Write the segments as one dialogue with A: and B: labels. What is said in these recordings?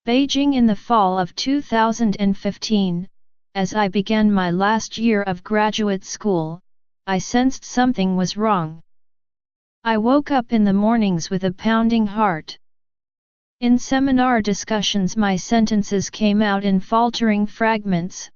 A: Beijing in the fall of 2015, as I began my last year of graduate school, I sensed something was wrong. I woke up in the mornings with a pounding heart. In seminar discussions my sentences came out in faltering fragments,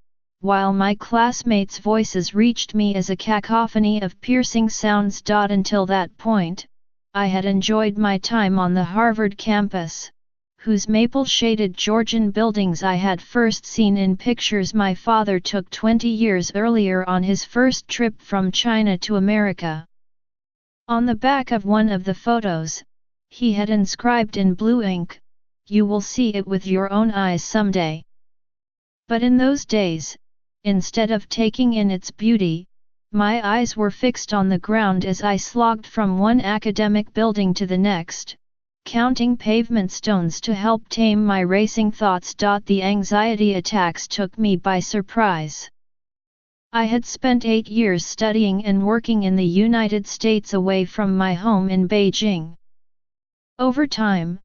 A: while my classmates' voices reached me as a cacophony of piercing sounds. Until that point, I had enjoyed my time on the Harvard campus, whose maple-shaded Georgian buildings I had first seen in pictures my father took 20 years earlier on his first trip from China to America. On the back of one of the photos, he had inscribed in blue ink, "You will see it with your own eyes someday." But in those days, instead of taking in its beauty, my eyes were fixed on the ground as I slogged from one academic building to the next, counting pavement stones to help tame my racing thoughts. The anxiety attacks took me by surprise. I had spent 8 years studying and working in the United States away from my home in Beijing. Over time,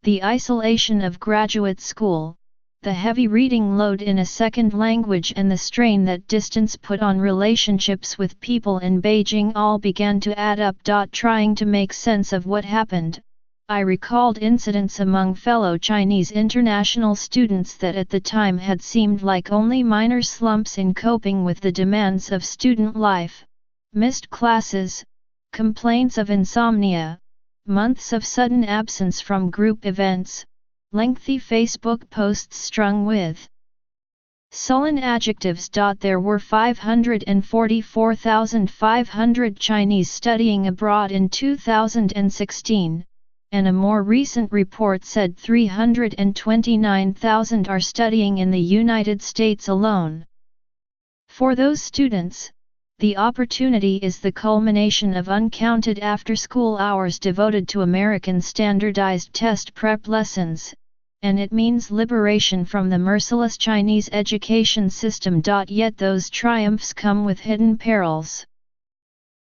A: the isolation of graduate school, the heavy reading load in a second language and the strain that distance put on relationships with people in Beijing all began to add up. Trying to make sense of what happened, I recalled incidents among fellow Chinese international students that at the time had seemed like only minor slumps in coping with the demands of student life: missed classes, complaints of insomnia, months of sudden absence from group events, lengthy Facebook posts strung with sullen adjectives. There were 544,500 Chinese studying abroad in 2016. And a more recent report said 329,000 are studying in the United States alone. For those students, the opportunity is the culmination of uncounted after-school hours devoted to American standardized test prep lessons, and it means liberation from the merciless Chinese education system. Yet those triumphs come with hidden perils.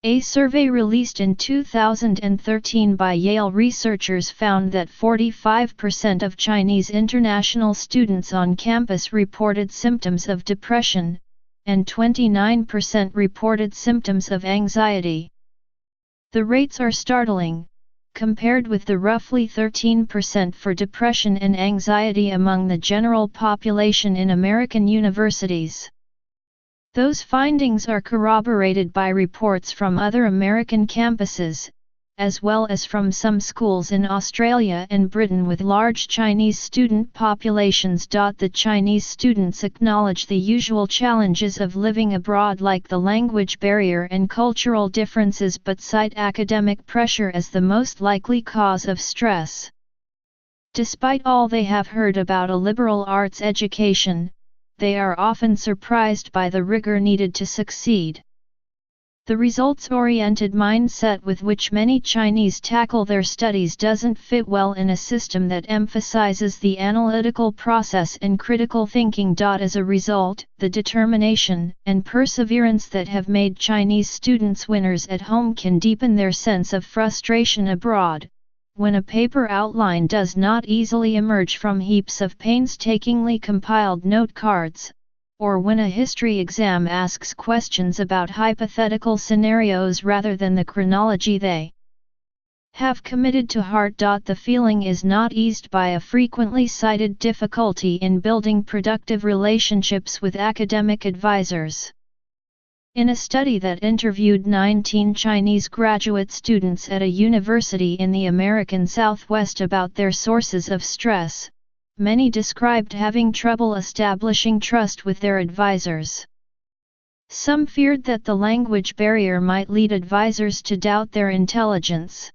A: A survey released in 2013 by Yale researchers found that 45% of Chinese international students on campus reported symptoms of depression, and 29% reported symptoms of anxiety. The rates are startling, compared with the roughly 13% for depression and anxiety among the general population in American universities. Those findings are corroborated by reports from other American campuses, as well as from some schools in Australia and Britain with large Chinese student populations. The Chinese students acknowledge the usual challenges of living abroad like the language barrier and cultural differences, but cite academic pressure as the most likely cause of stress. Despite all they have heard about a liberal arts education, they are often surprised by the rigor needed to succeed. The results-oriented mindset with which many Chinese tackle their studies doesn't fit well in a system that emphasizes the analytical process and critical thinking. As a result, the determination and perseverance that have made Chinese students winners at home can deepen their sense of frustration abroad, when a paper outline does not easily emerge from heaps of painstakingly compiled note cards, or when a history exam asks questions about hypothetical scenarios rather than the chronology they have committed to heart. The feeling is not eased by a frequently cited difficulty in building productive relationships with academic advisors. In a study that interviewed 19 Chinese graduate students at a university in the American Southwest about their sources of stress, many described having trouble establishing trust with their advisors. Some feared that the language barrier might lead advisors to doubt their intelligence.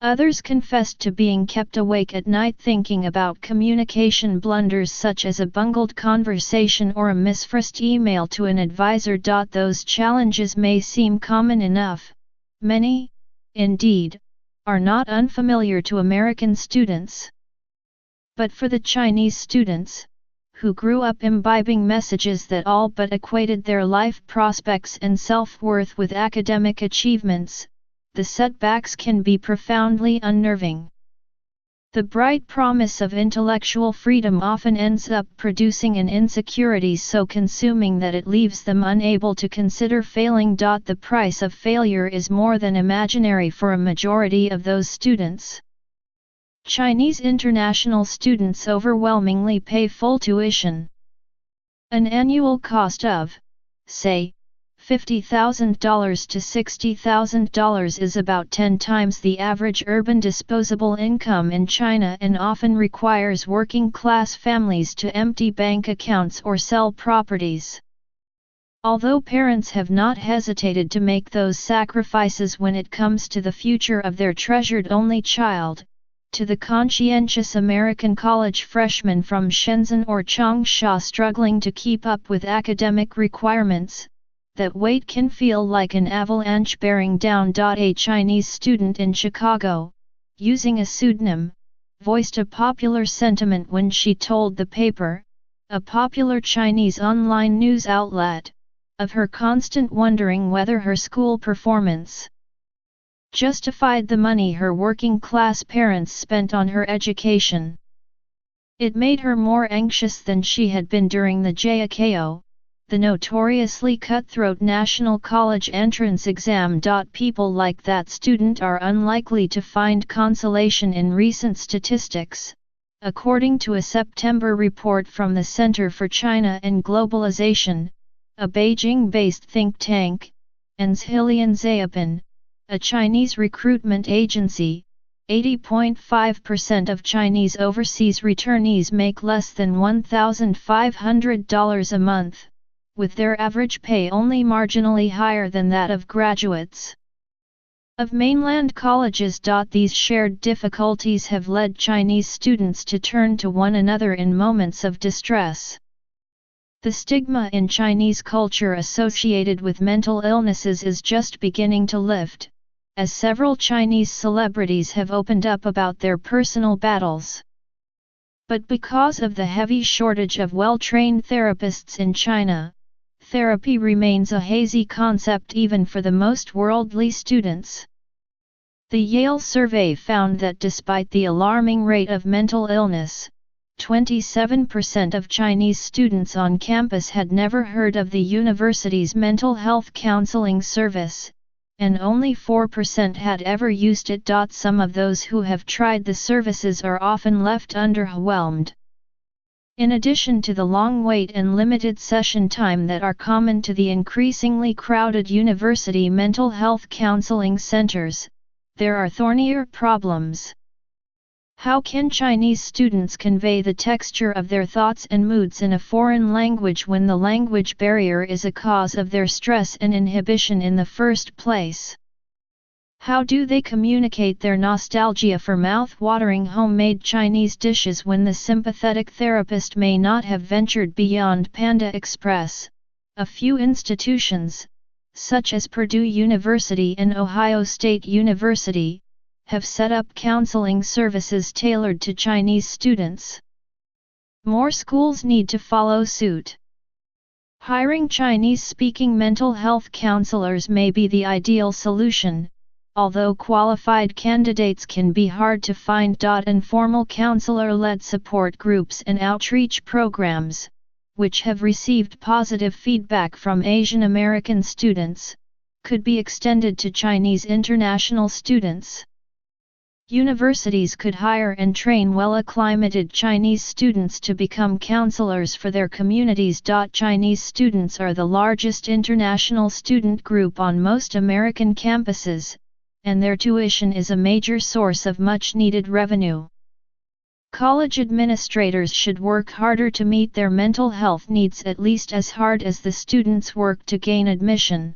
A: Others confessed to being kept awake at night thinking about communication blunders such as a bungled conversation or a misfirst email to an advisor. Those challenges may seem common enough. Many, indeed, are not unfamiliar to American students. But for the Chinese students, who grew up imbibing messages that all but equated their life prospects and self-worth with academic achievements, the setbacks can be profoundly unnerving. The bright promise of intellectual freedom often ends up producing an insecurity so consuming that it leaves them unable to consider failing. The price of failure is more than imaginary for a majority of those students. Chinese international students overwhelmingly pay full tuition. An annual cost of, say, $50,000 to $60,000 is about 10 times the average urban disposable income in China and often requires working-class families to empty bank accounts or sell properties. Although parents have not hesitated to make those sacrifices when it comes to the future of their treasured only child, to the conscientious American college freshman from Shenzhen or Changsha struggling to keep up with academic requirements, that weight can feel like an avalanche bearing down. A Chinese student in Chicago, using a pseudonym, voiced a popular sentiment when she told the paper, a popular Chinese online news outlet, of her constant wondering whether her school performance justified the money her working-class parents spent on her education. It made her more anxious than she had been during the JAKO, the notoriously cutthroat national college entrance exam. People like that student are unlikely to find consolation in recent statistics, according to a September report from the Center for China and Globalization, a Beijing-based think tank, and Zhilian Zayapin, a Chinese recruitment agency. 80.5% of Chinese overseas returnees make less than $1,500 a month, with their average pay only marginally higher than that of graduates of mainland colleges. These shared difficulties have led Chinese students to turn to one another in moments of distress. The stigma in Chinese culture associated with mental illnesses is just beginning to lift, as several Chinese celebrities have opened up about their personal battles. But because of the heavy shortage of well-trained therapists in China, therapy remains a hazy concept even for the most worldly students. The Yale survey found that despite the alarming rate of mental illness, 27% of Chinese students on campus had never heard of the university's mental health counseling service, and only 4% had ever used it. Some of those who have tried the services are often left underwhelmed. In addition to the long wait and limited session time that are common to the increasingly crowded university mental health counseling centers, there are thornier problems. How can Chinese students convey the texture of their thoughts and moods in a foreign language when the language barrier is a cause of their stress and inhibition in the first place? How do they communicate their nostalgia for mouth-watering homemade Chinese dishes when the sympathetic therapist may not have ventured beyond Panda Express? A few institutions, such as Purdue University and Ohio State University, have set up counseling services tailored to Chinese students. More schools need to follow suit. Hiring Chinese-speaking mental health counselors may be the ideal solution, although qualified candidates can be hard to find. Informal counselor-led support groups and outreach programs, which have received positive feedback from Asian American students, could be extended to Chinese international students. Universities could hire and train well-acclimated Chinese students to become counselors for their communities. Chinese students are the largest international student group on most American campuses, and their tuition is a major source of much-needed revenue. College administrators should work harder to meet their mental health needs at least as hard as the students work to gain admission.